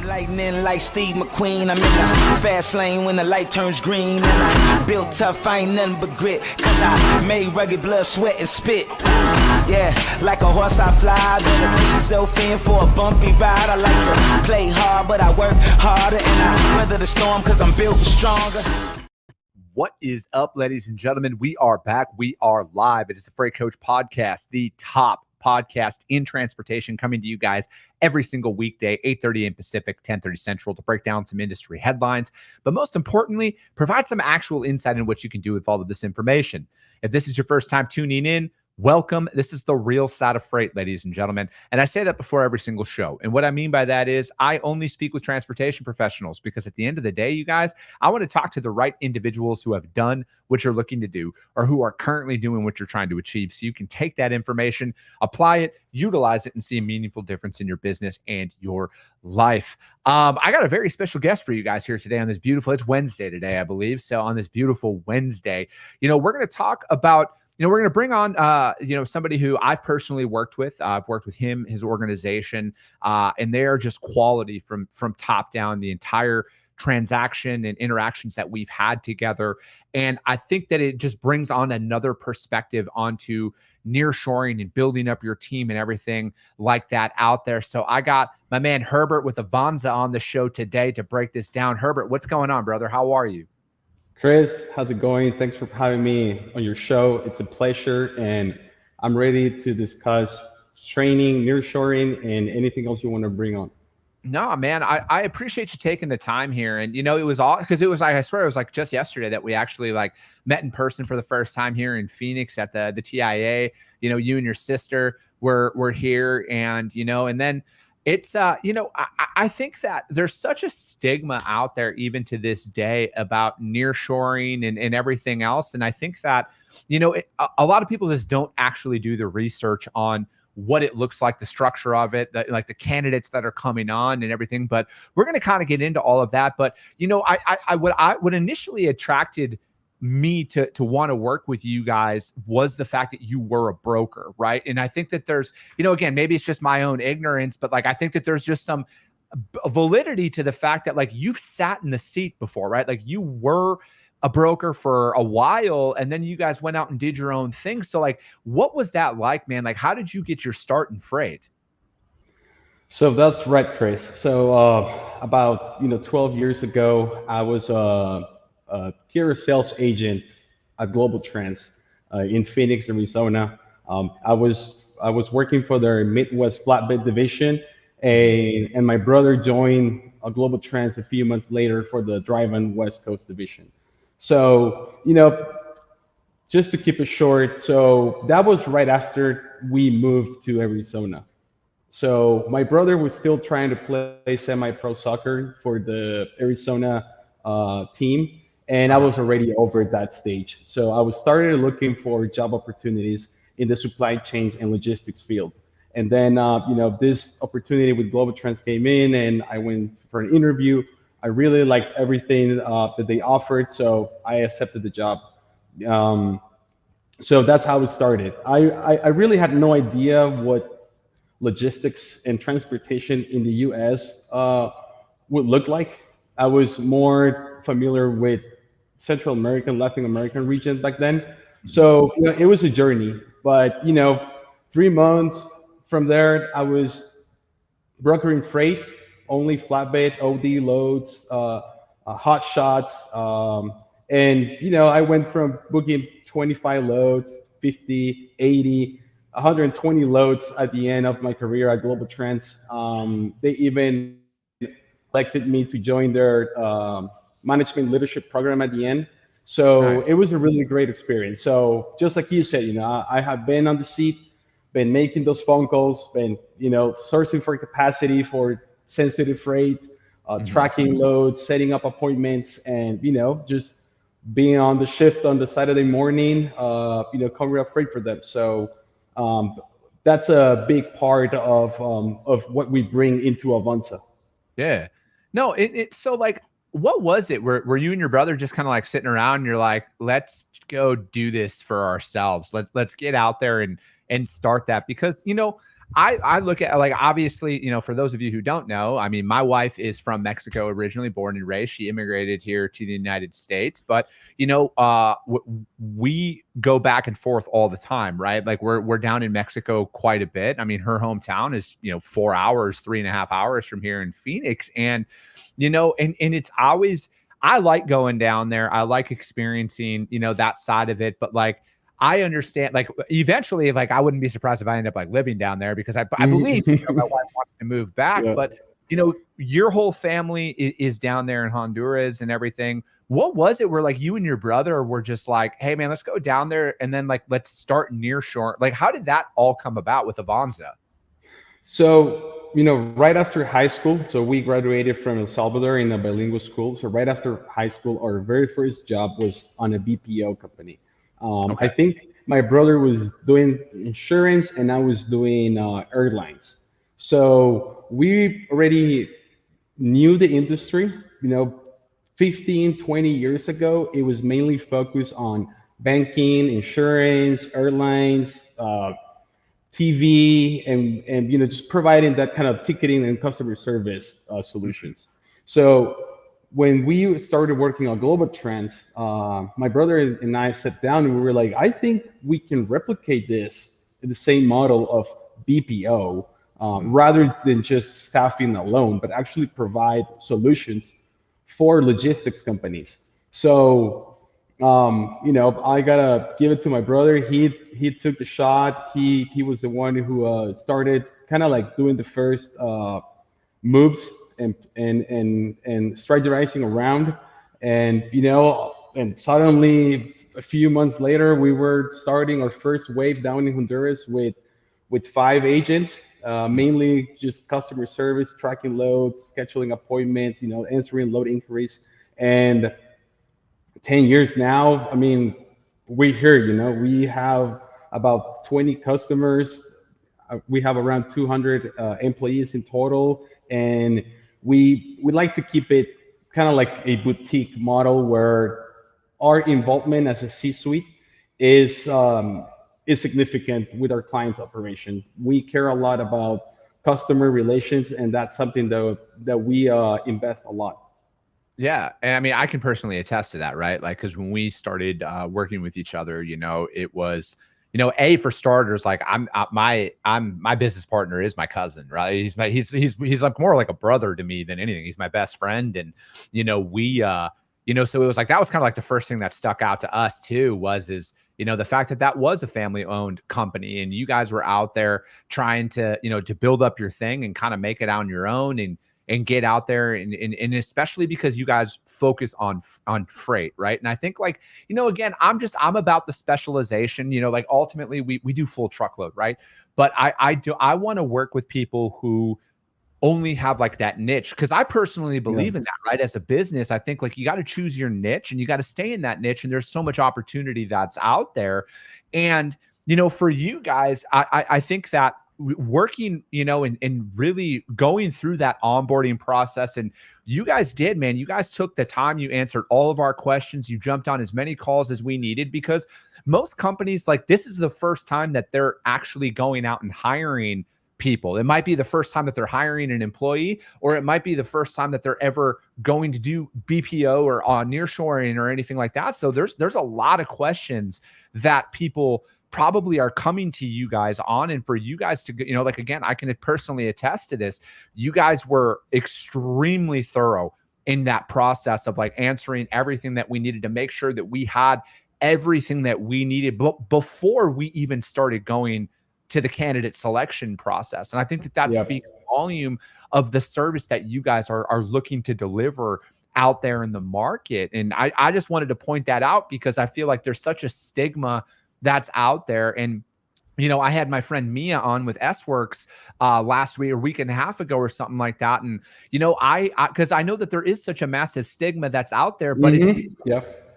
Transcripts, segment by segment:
Lightning like Steve McQueen. I'm in the fast lane when the light turns green. And I built tough, I ain't nothing but grit. Cause I made rugged blood, sweat, and spit. Yeah, like a horse I fly. Better push yourself in for a bumpy ride. I like to play hard, but I work harder. And I weather the storm cause I'm built stronger. What is up, ladies and gentlemen? We are back. We are live. It is the Freight Coach Podcast, the top podcast in transportation, coming to you guys every single weekday, 8:30 a.m. Pacific, 10:30 Central, to break down some industry headlines, but most importantly, provide some actual insight in what you can do with all of this information. If this is your first time tuning in, welcome. This is the real side of freight, ladies and gentlemen. And I say that before every single show. And what I mean by that is I only speak with transportation professionals because at the end of the day, you guys, I want to talk to the right individuals who have done what you're looking to do or who are currently doing what you're trying to achieve. So you can take that information, apply it, utilize it, and see a meaningful difference in your business and your life. I got a very special guest for you guys here today on this beautiful, it's Wednesday today, I believe. So on this beautiful Wednesday, we're going to talk about we're going to bring on, somebody who I've personally worked with. I've worked with him, his organization, and they are just quality from top down, the entire transaction and interactions that we've had together. And I think that it just brings on another perspective onto nearshoring and building up your team and everything like that out there. So I got my man Herbert with Avanza on the show today to break this down. Herbert, what's going on, brother? How are you? Chris, how's it going? Thanks for having me on your show. It's a pleasure, and I'm ready to discuss training, nearshoring, and anything else you want to bring on. No, man, I appreciate you taking the time here. And, it was all because it was, I swear it was like just yesterday that we actually met in person for the first time here in Phoenix at the TIA. You and your sister were here and then it's, I think that there's such a stigma out there even to this day about nearshoring and everything else. And I think that, a lot of people just don't actually do the research on what it looks like, the structure of it, like the candidates that are coming on and everything. But we're going to kind of get into all of that. But, what initially attracted me to want to work with you guys was the fact that you were a broker, right? And I think that there's, again, maybe it's just my own ignorance, but I think that there's just some validity to the fact that you've sat in the seat before, right? You were a broker for a while and then you guys went out and did your own thing. So what was that like, man? How did you get your start in freight? So that's right, Chris. So about 12 years ago, I was a carrier sales agent at Global Trans in Phoenix, Arizona. I was working for their Midwest flatbed division, and my brother joined Global Trans a few months later for the drive-on West Coast division. So just to keep it short, so that was right after we moved to Arizona. So my brother was still trying to play semi-pro soccer for the Arizona team. And I was already over that stage. So I was started looking for job opportunities in the supply chains and logistics field. And then, this opportunity with Global Trans came in and I went for an interview. I really liked everything that they offered. So I accepted the job. So that's how it started. I really had no idea what logistics and transportation in the US would look like. I was more familiar with Central American, Latin American region back then. So it was a journey, but 3 months from there, I was brokering freight, only flatbed, OD loads, hot shots. And I went from booking 25 loads, 50, 80, 120 loads at the end of my career at Global Trans. They even elected me to join their management leadership program at the end. So nice. It was a really great experience. So just like you said, I have been on the seat, been making those phone calls, been, sourcing for capacity for sensitive freight, tracking loads, setting up appointments, and, just being on the shift on the Saturday morning, covering up freight for them. So that's a big part of what we bring into Avanza. Yeah. No, so what was it? Were you and your brother just kind of sitting around and you're like, let's go do this for ourselves. Let's get out there and start that because, I look at like obviously, for those of you who don't know, I mean, my wife is from Mexico originally, born and raised. She immigrated here to the United States, but we go back and forth all the time, right? Like we're down in Mexico quite a bit. I mean, her hometown is 4 hours, 3.5 hours from here in Phoenix, and and it's always I like going down there. I like experiencing that side of it, but like. I understand, like, eventually, like, I wouldn't be surprised if I end up like living down there because I believe my wife wants to move back. Yeah. But your whole family is down there in Honduras and everything. What was it where like you and your brother were just like, hey man, let's go down there and then like let's start Nearshore? Like, how did that all come about with Avanza? So, right after high school, so we graduated from El Salvador in a bilingual school. So right after high school, our very first job was on a BPO company. Okay. I think my brother was doing insurance and I was doing airlines. So we already knew the industry. 15, 20 years ago, it was mainly focused on banking, insurance, airlines, TV, and just providing that kind of ticketing and customer service solutions. So when we started working on global trends, my brother and I sat down and we were like, I think we can replicate this in the same model of BPO, rather than just staffing alone, but actually provide solutions for logistics companies. So, I gotta give it to my brother. He took the shot. He was the one who started kind of like doing the first moves and strategizing around, and suddenly a few months later we were starting our first wave down in Honduras with 5 agents, mainly just customer service, tracking loads, scheduling appointments, answering load inquiries. And 10 years now, I mean, we're here. We have about 20 customers. We have around 200 employees in total, and we like to keep it kind of like a boutique model where our involvement as a C-suite is significant with our clients' operation. We care a lot about customer relations, and that's something that we invest a lot. Yeah, and I mean, I can personally attest to that, right? Like, because when we started working with each other, it was, a for starters, like my business partner is my cousin, right? He's like more like a brother to me than anything. He's my best friend, and we so it was like that was kind of like the first thing that stuck out to us too the fact that that was a family owned company and you guys were out there trying to to build up your thing and kind of make it on your own and get out there and especially because you guys focus on freight, right? And I think like, again, I'm about the specialization, like ultimately we do full truckload, right? But I want to work with people who only have like that niche because I personally believe in that, right? As a business, I think like you got to choose your niche and you got to stay in that niche and there's so much opportunity that's out there. And, for you guys, I think that working, and really going through that onboarding process. And you guys did, man, you guys took the time, you answered all of our questions, you jumped on as many calls as we needed because most companies like this is the first time that they're actually going out and hiring people. It might be the first time that they're hiring an employee, or it might be the first time that they're ever going to do BPO or nearshoring or anything like that. So there's a lot of questions that people probably are coming to you guys on. And for you guys to, like, again, I can personally attest to this. You guys were extremely thorough in that process of like answering everything that we needed to make sure that we had everything that we needed before we even started going to the candidate selection process. And I think that speaks volume of the service that you guys are looking to deliver out there in the market. And I just wanted to point that out because I feel like there's such a stigma that's out there. And, I had my friend Mia on with S-Works last week or week and a half ago or something like that. And, because I know that there is such a massive stigma that's out there, but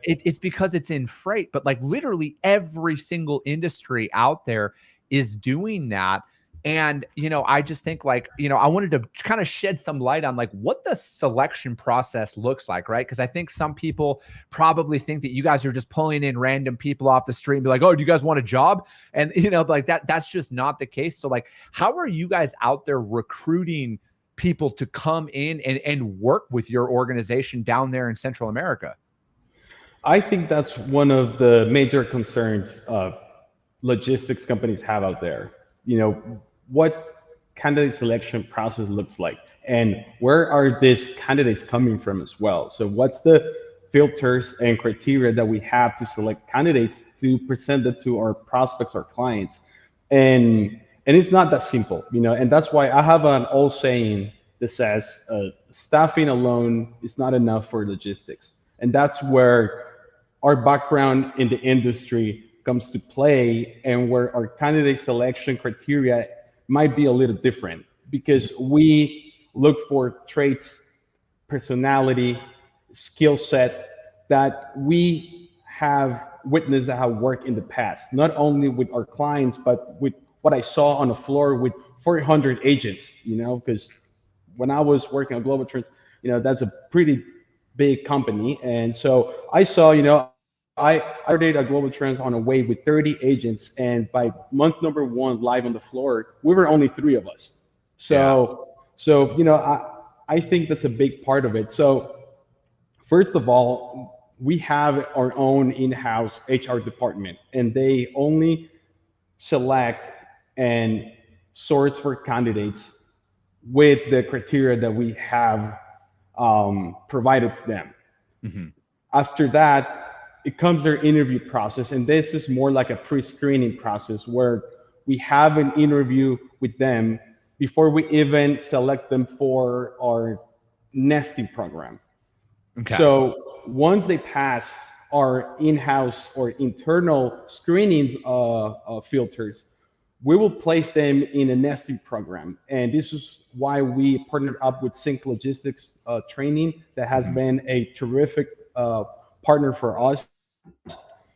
it's because it's in freight, but like literally every single industry out there is doing that. And, I just think like, I wanted to kind of shed some light on like what the selection process looks like, right? Because I think some people probably think that you guys are just pulling in random people off the street and be like, oh, do you guys want a job? And, like that's just not the case. So like, how are you guys out there recruiting people to come in and work with your organization down there in Central America? I think that's one of the major concerns logistics companies have out there. What candidate selection process looks like, and where are these candidates coming from as well. So what's the filters and criteria that we have to select candidates to present it to our prospects, our clients? And it's not that simple, and that's why I have an old saying that says staffing alone is not enough for logistics. And that's where our background in the industry comes to play, and where our candidate selection criteria might be a little different, because we look for traits, personality, skill set that we have witnessed that have worked in the past, not only with our clients, but with what I saw on the floor with 400 agents, because when I was working on Global Trends, that's a pretty big company. And so I saw, I started at Global Trends on a wave with 30 agents, and by month number 1 live on the floor, we were only 3 of us. I think that's a big part of it. So first of all, we have our own in-house HR department, and they only select and source for candidates with the criteria that we have provided to them. Mm-hmm. After that, it comes their interview process, and this is more like a pre-screening process where we have an interview with them before we even select them for our nesting program. Okay. So once they pass our in-house or internal screening filters, we will place them in a nesting program. And this is why we partnered up with Sync Logistics Training, that has been a terrific partner for us.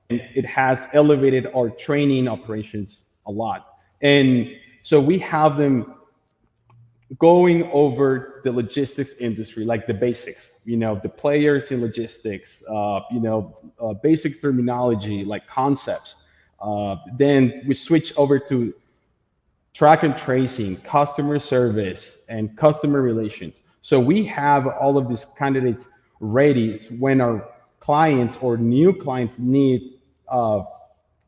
And it has elevated our training operations a lot. And so we have them going over the logistics industry, like the basics, the players in logistics, basic terminology, like concepts. Then we switch over to track and tracing, customer service, and customer relations. So we have all of these candidates ready when our clients or new clients need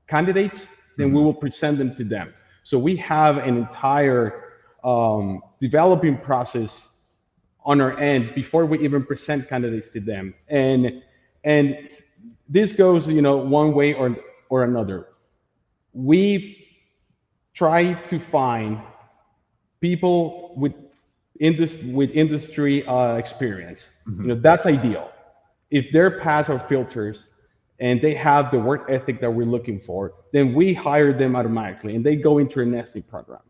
candidates, then we will present them to them. So we have an entire developing process on our end before we even present candidates to them. And this goes, one way or another. We try to find people with industry experience. That's ideal. If they're past our filters and they have the work ethic that we're looking for, then we hire them automatically and they go into a nesting program.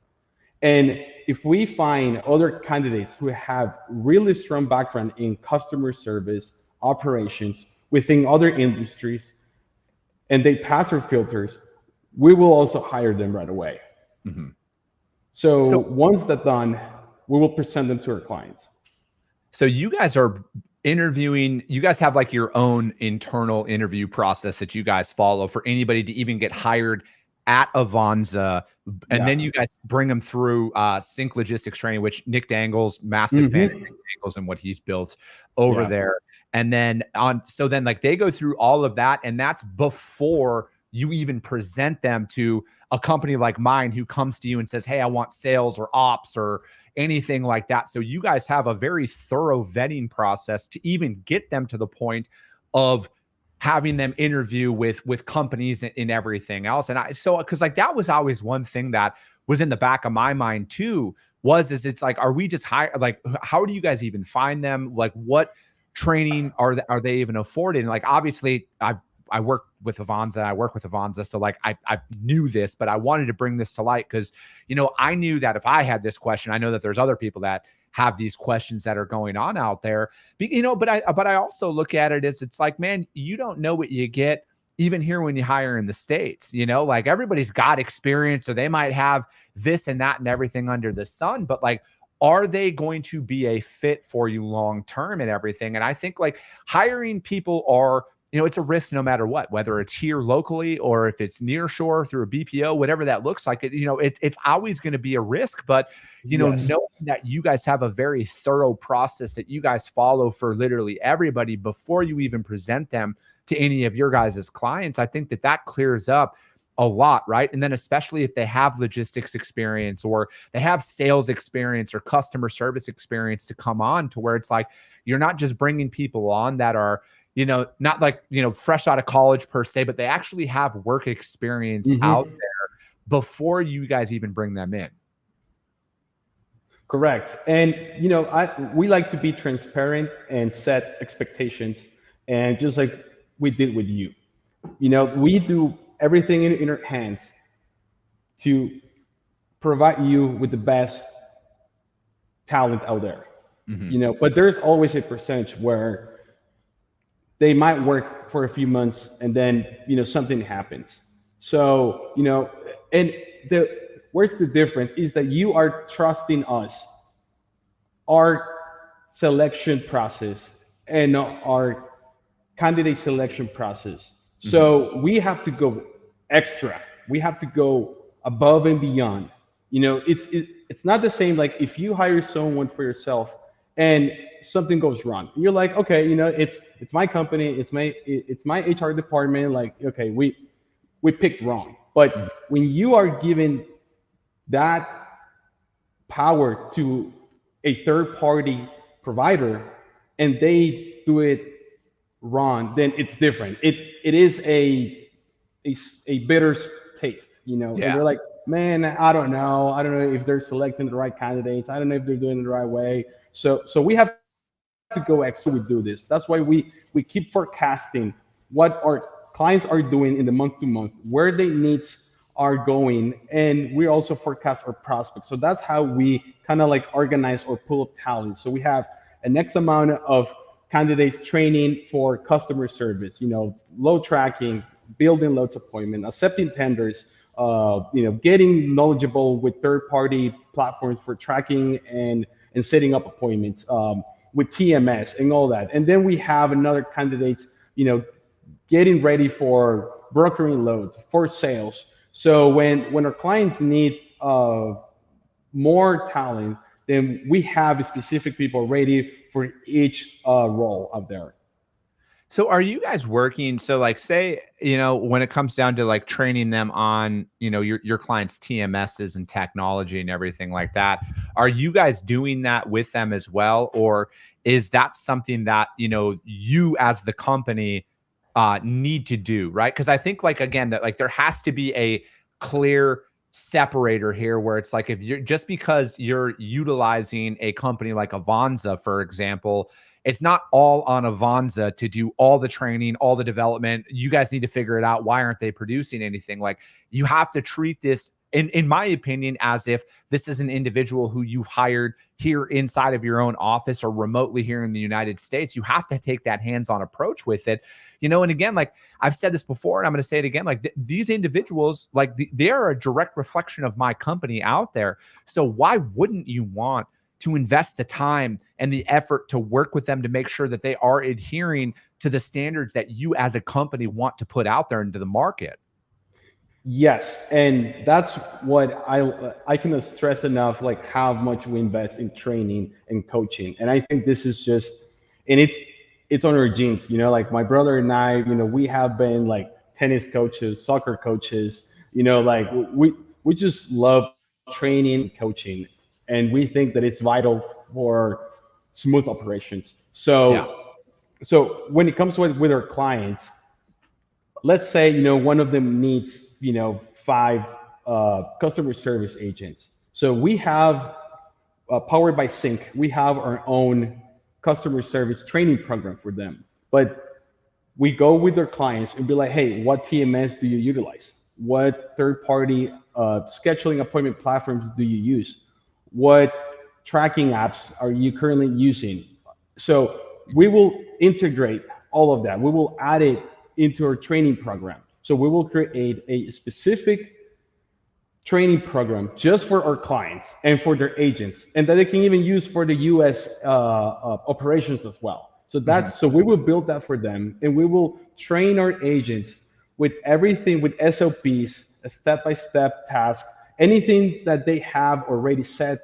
And if we find other candidates who have really strong background in customer service, operations within other industries, and they pass our filters, we will also hire them right away. Mm-hmm. So once that's done, we will present them to our clients. So you guys are interviewing, you guys have like your own internal interview process that you guys follow for anybody to even get hired at Avanza. And then you guys bring them through Sync Logistics Training, which Nick Dangle's massive fan of Nick Dangle's and what he's built over there. And then then like they go through all of that, and that's before you even present them to a company like mine who comes to you and says, hey, I want sales or ops or anything like that. So you guys have a very thorough vetting process to even get them to the point of having them interview with companies and everything else. And because like that was always one thing that was in the back of my mind too, is it's like, are we just like, how do you guys even find them? Like what training are they even afforded? And like, obviously I work with Avanza. So like I knew this, but I wanted to bring this to light because, I knew that if I had this question, I know that there's other people that have these questions that are going on out there, but I also look at it as it's like, man, you don't know what you get even here when you hire in the States, like everybody's got experience, or they might have this and that and everything under the sun, but like, are they going to be a fit for you long term and everything? And I think like hiring people are, it's a risk no matter what, whether it's here locally or if it's near shore through a BPO, whatever that looks like. It's always going to be a risk, but Yes. knowing that you guys have a very thorough process that you guys follow for literally everybody before you even present them to any of your guys' clients, I think that clears up a lot, right? And then especially if they have logistics experience or they have sales experience or customer service experience to come on, to where it's like you're not just bringing people on that are, not like, fresh out of college per se, but they actually have work experience out Hmm. there before you guys even bring them in. Correct. And we like to be transparent and set expectations, and just like we did with you, we do everything in our hands to provide you with the best talent out there. Mhm. But there's always a percentage where they might work for a few months and then something happens. So and the where's the difference is that you are trusting us, our selection process, and our candidate selection process. Mhm. So we have to go extra. We have to go above and beyond. It's not the same like if you hire someone for yourself and something goes wrong. You're like, okay, it's my company, it's my HR department. Like, okay, we picked wrong. Mhm. But when you are given that power to a third party provider and they do it wrong, then it's different. It is a bitter taste, and Yeah. you're like, man, I don't know if they're selecting the right candidates. I don't know if they're doing it the right way. So we have to go extra. We do this. That's why we keep forecasting what our clients are doing in the month to month, where their needs are going, and we also forecast our prospects. So that's how we kind of like organize or pull up talent. So we have an X amount of candidates training for customer service, load tracking, building loads appointment, accepting tenders, getting knowledgeable with third-party platforms for tracking and setting up appointments, with TMS and all that. And then we have another candidates, getting ready for brokering loads for sales. So when our clients need more talent, then we have specific people ready for each role up there. So are you guys working? So like say, when it comes down to like training them on, your clients' TMSs and technology and everything like that, are you guys doing that with them as well? Or is that something that, you as the company need to do, right? Because I think like again, that like there has to be a clear separator here where it's like if you're just because you're utilizing a company like Avanza, for example, it's not all on Avanza to do all the training, all the development. You guys need to figure it out. Why aren't they producing anything? Like you have to treat this, in my opinion, as if this is an individual who you've hired here inside of your own office or remotely here in the United States. You have to take that hands-on approach with it. And again, like I've said this before, and I'm going to say it again, like these individuals, like they are a direct reflection of my company out there. So why wouldn't you want to invest the time and the effort to work with them to make sure that they are adhering to the standards that you as a company want to put out there into the market? Yes, and that's what I cannot stress enough, like how much we invest in training and coaching. And I think this is just, and it's on our genes, like my brother and I, we have been like tennis coaches, soccer coaches, like we just love training and coaching, and we think that it's vital for smooth operations. Yeah. So when it comes with our clients, let's say one of them needs five customer service agents. So we have powered by Sync. We have our own customer service training program for them. But we go with their clients and be like, hey, what TMS do you utilize? What third-party scheduling appointment platforms do you use? What tracking apps are you currently using? So we will integrate all of that. We will add it into our training program. So we will create a specific training program just for our clients and for their agents, and that they can even use for the U.S. Operations as well. So so we will build that for them, and we will train our agents with everything, with SOPs, a step-by-step task, anything that they have already set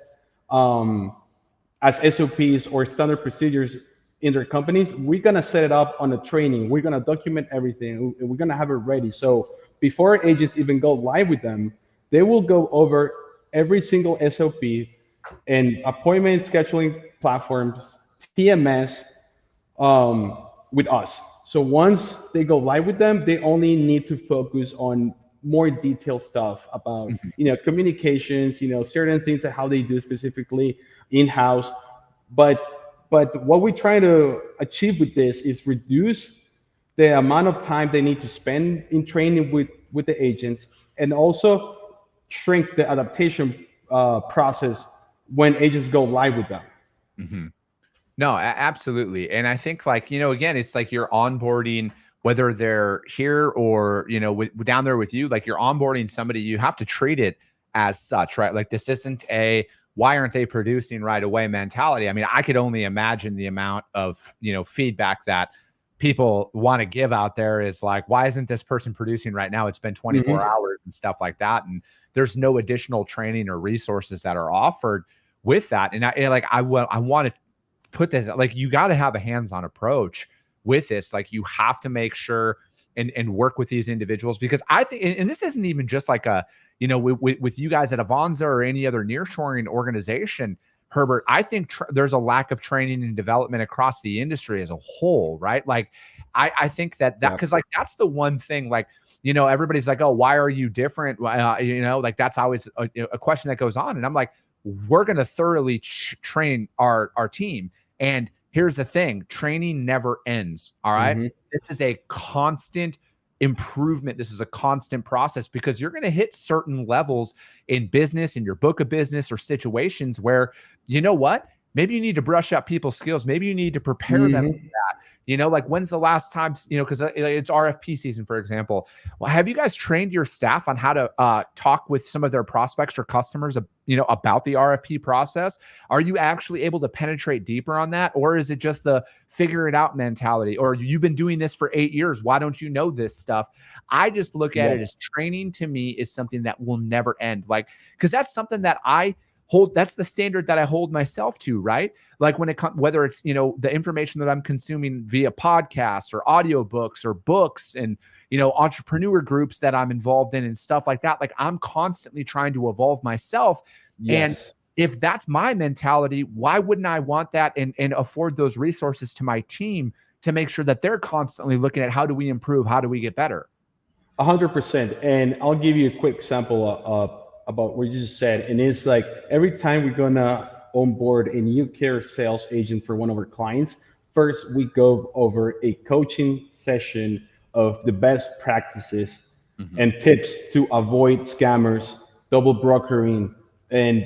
as SOPs or standard procedures in their companies. We're gonna set it up on a training. We're gonna document everything, and we're gonna have it ready. So before agents even go live with them, they will go over every single SOP and appointment scheduling platforms, TMS, with us. So once they go live with them, they only need to focus on more detailed stuff about communications, certain things and how they do specifically in-house. But what we're trying to achieve with this is reduce the amount of time they need to spend in training with the agents, and also shrink the adaptation process when agents go live with them. No, absolutely. And I think again, it's like you're onboarding, whether they're here or, down there with you, like you're onboarding somebody, you have to treat it as such, right? Like this isn't why aren't they producing right away mentality. I mean, I could only imagine the amount of, feedback that people want to give out there is like, why isn't this person producing right now? It's been 24 hours and stuff like that. And there's no additional training or resources that are offered with that. And I want to put this, like, you got to have a hands-on approach with this. Like you have to make sure and work with these individuals, because I think, and this isn't even just like a, with you guys at Avanza or any other nearshoring organization, Herbert, I think there's a lack of training and development across the industry as a whole, right? Like I think that because like that's the one thing, like, everybody's like, oh, why are you different? Like that's always a question that goes on. And I'm like, we're going to thoroughly train our team. And here's the thing, training never ends. All right. This is a constant improvement. This is a constant process, because you're going to hit certain levels in business, in your book of business, or situations where, maybe you need to brush up people's skills. Maybe you need to prepare them for that. Like when's the last time, because it's RFP season, for example. Well, have you guys trained your staff on how to talk with some of their prospects or customers, about the RFP process? Are you actually able to penetrate deeper on that? Or is it just the figure it out mentality? Or you've been doing this for 8 years, why don't you know this stuff? I just look at it as training to me is something that will never end. Like, because that's something that that's the standard that I hold myself to, right? Like when it comes, whether it's, the information that I'm consuming via podcasts or audiobooks or books and, entrepreneur groups that I'm involved in and stuff like that. Like I'm constantly trying to evolve myself. And if that's my mentality, why wouldn't I want that and afford those resources to my team to make sure that they're constantly looking at how do we improve? How do we get better? 100%. And I'll give you a quick example about what you just said. And it's like every time we're gonna onboard a new care sales agent for one of our clients, first we go over a coaching session of the best practices and tips to avoid scammers, double brokering, and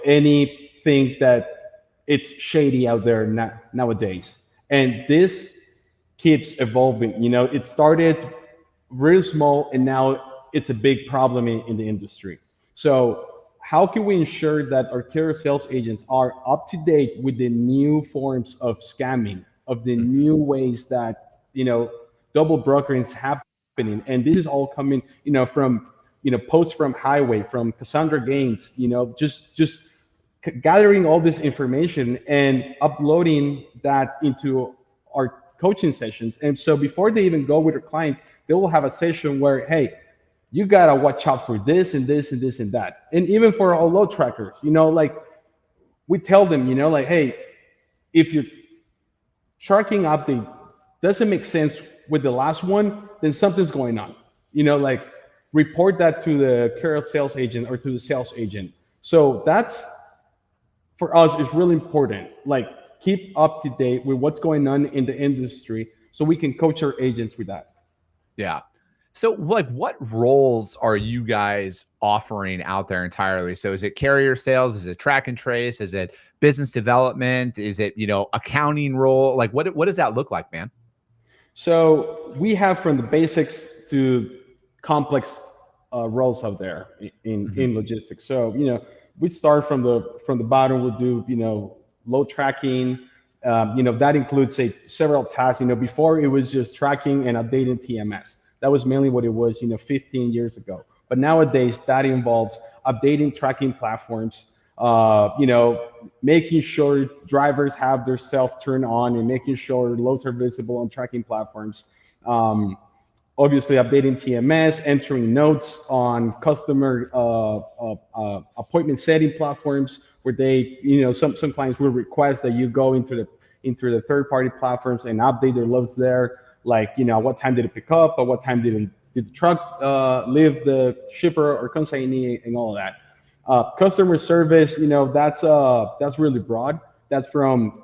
anything that it's shady out there nowadays. And this keeps evolving. It started really small, and now it's a big problem in the industry. So how can we ensure that our carrier sales agents are up to date with the new forms of scamming, of the new ways that, double brokering is happening? And this is all coming, from, posts from Highway, from Cassandra Gaines, just gathering all this information and uploading that into our coaching sessions. And so before they even go with their clients, they will have a session where, hey, you gotta watch out for this and this and this and that. And even for our load trackers, like we tell them, like, hey, if your tracking update doesn't make sense with the last one, then something's going on. Like report that to the carrier sales agent or to the sales agent. So that's, for us, is really important. Like keep up to date with what's going on in the industry so we can coach our agents with that. Yeah. So like what roles are you guys offering out there entirely? So is it carrier sales? Is it track and trace? Is it business development? Is it, accounting role? Like what does that look like, man? So we have from the basics to complex roles out there in logistics. So we start from the bottom. We'll do load tracking. That includes say several tasks. Before it was just tracking and updating TMS. That was mainly what it was 15 years ago. But nowadays that involves updating tracking platforms. Making sure drivers have their self turned on and making sure loads are visible on tracking platforms. Um, Obviously, updating TMS, entering notes on customer appointment setting platforms where they, some clients will request that you go into the third party platforms and update their loads there. Like, what time did it pick up, or what time did the truck leave the shipper or consignee, and all of that. Customer service, that's really broad. That's from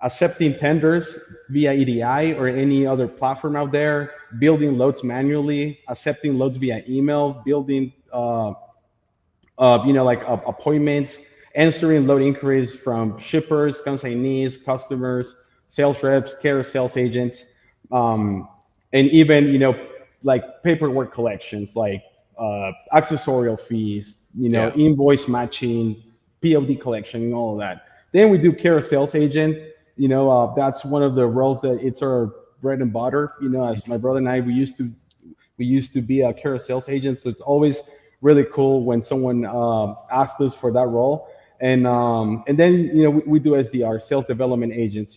accepting tenders via EDI or any other platform out there, building loads manually, accepting loads via email, building appointments, answering load inquiries from shippers, consignees, customers, sales reps, carrier sales agents, and even like paperwork collections, like accessorial fees, Yeah. invoice matching, POD collection, and all of that. Then we do carrier sales agent. That's one of the roles that it's our bread and butter. As my brother and I, we used to be a carrier sales agent, so it's always really cool when someone asked us for that role. And then we do SDR, sales development agents.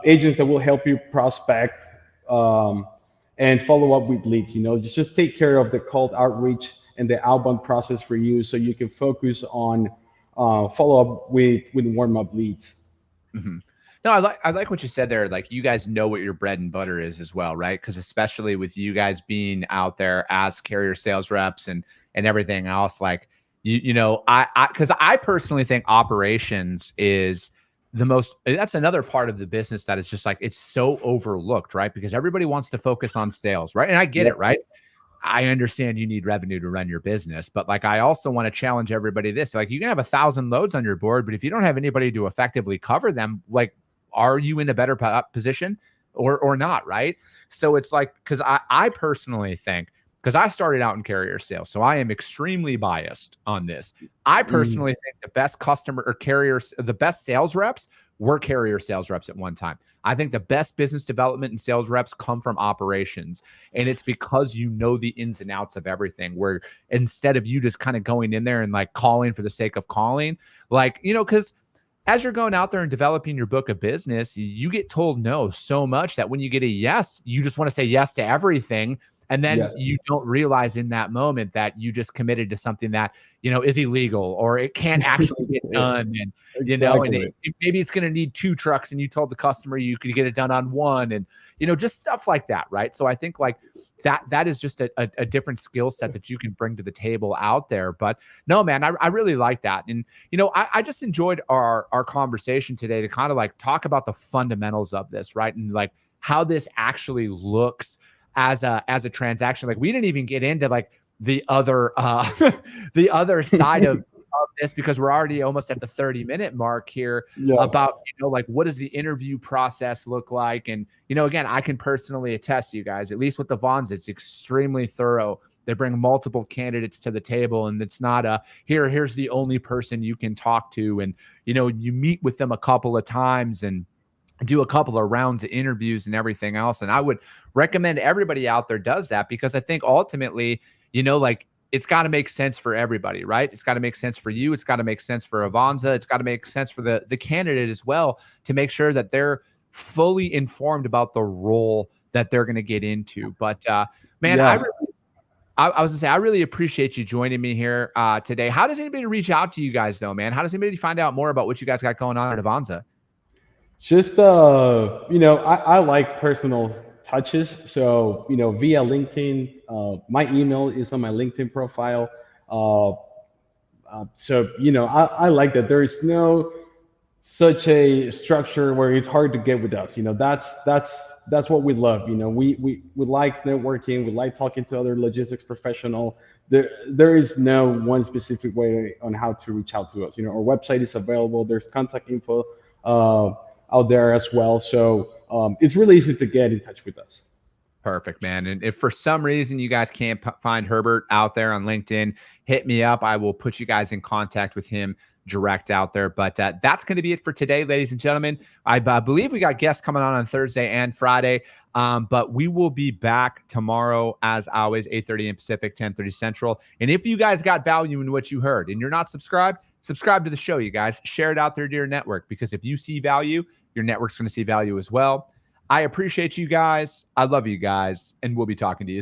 Agents that will help you prospect and follow up with leads. Just take care of the cold outreach and the outbound process for you, so you can focus on follow up with warm up leads. Mhm. No, I like what you said there. Like, you guys know what your bread and butter is as well, right? Because especially with you guys being out there as carrier sales reps and everything else, like because I personally think operations is the most. That's another part of the business that is just like it's so overlooked, right? Because everybody wants to focus on sales, right? And I get it, Yep. right? I understand you need revenue to run your business, but like I also want to challenge everybody this. Like, you can have 1,000 loads on your board, but if you don't have anybody to effectively cover them, like, are you in a better position or not, right? So it's like, because I personally think, because I started out in carrier sales, so I am extremely biased on this. I Mm, personally think the best customer or carriers, the best sales reps were carrier sales reps at one time. I think the best business development and sales reps come from operations. And it's because you know the ins and outs of everything, where instead of you just kind of going in there and like calling for the sake of calling, like, because as you're going out there and developing your book of business, you get told no so much that when you get a yes, you just want to say yes to everything. And then yes, you don't realize in that moment that you just committed to something that, is illegal or it can't actually get done. And, exactly. maybe it's going to need 2 trucks and you told the customer you could get it done on one, and, just stuff like that. Right. So I think like that is just a different skill set that you can bring to the table out there. But no, man, I really like that. And, I just enjoyed our conversation today to kind of like talk about the fundamentals of this, right? And like how this actually looks as a transaction. Like, we didn't even get into like the other the other side of this, because we're already almost at the 30-minute mark here, Yeah. about like what does the interview process look like. And again, I can personally attest to you guys, at least with the Vons, it's extremely thorough. They bring multiple candidates to the table, and it's not here's the only person you can talk to. And you meet with them a couple of times and do a couple of rounds of interviews and everything else. And I would recommend everybody out there does that, because I think ultimately, like, it's got to make sense for everybody, right? It's got to make sense for you. It's got to make sense for Avanza. It's got to make sense for the candidate as well, to make sure that they're fully informed about the role that they're going to get into. But man, Yeah. I was gonna say, I really appreciate you joining me here today. How does anybody reach out to you guys though, man? How does anybody find out more about what you guys got going on at Avanza? Just I like personal touches, so via LinkedIn. My email is on my LinkedIn profile. Uh, so I like that there is no such a structure where it's hard to get with us. That's what we love. We like networking. We like talking to other logistics professional. There is no one specific way on how to reach out to us. Our website is available. There's contact info out there as well. So it's really easy to get in touch with us. Perfect, man. And if for some reason you guys can't find Herbert out there on LinkedIn, hit me up. I will put you guys in contact with him direct out there. But that's going to be it for today, ladies and gentlemen. I believe we got guests coming on Thursday and Friday. But we will be back tomorrow, as always, 8:30 a.m. Pacific, 10:30 Central. And if you guys got value in what you heard and you're not subscribed, subscribe to the show, you guys. Share it out there to your network, because if you see value, your network's going to see value as well. I appreciate you guys. I love you guys. And we'll be talking to you soon.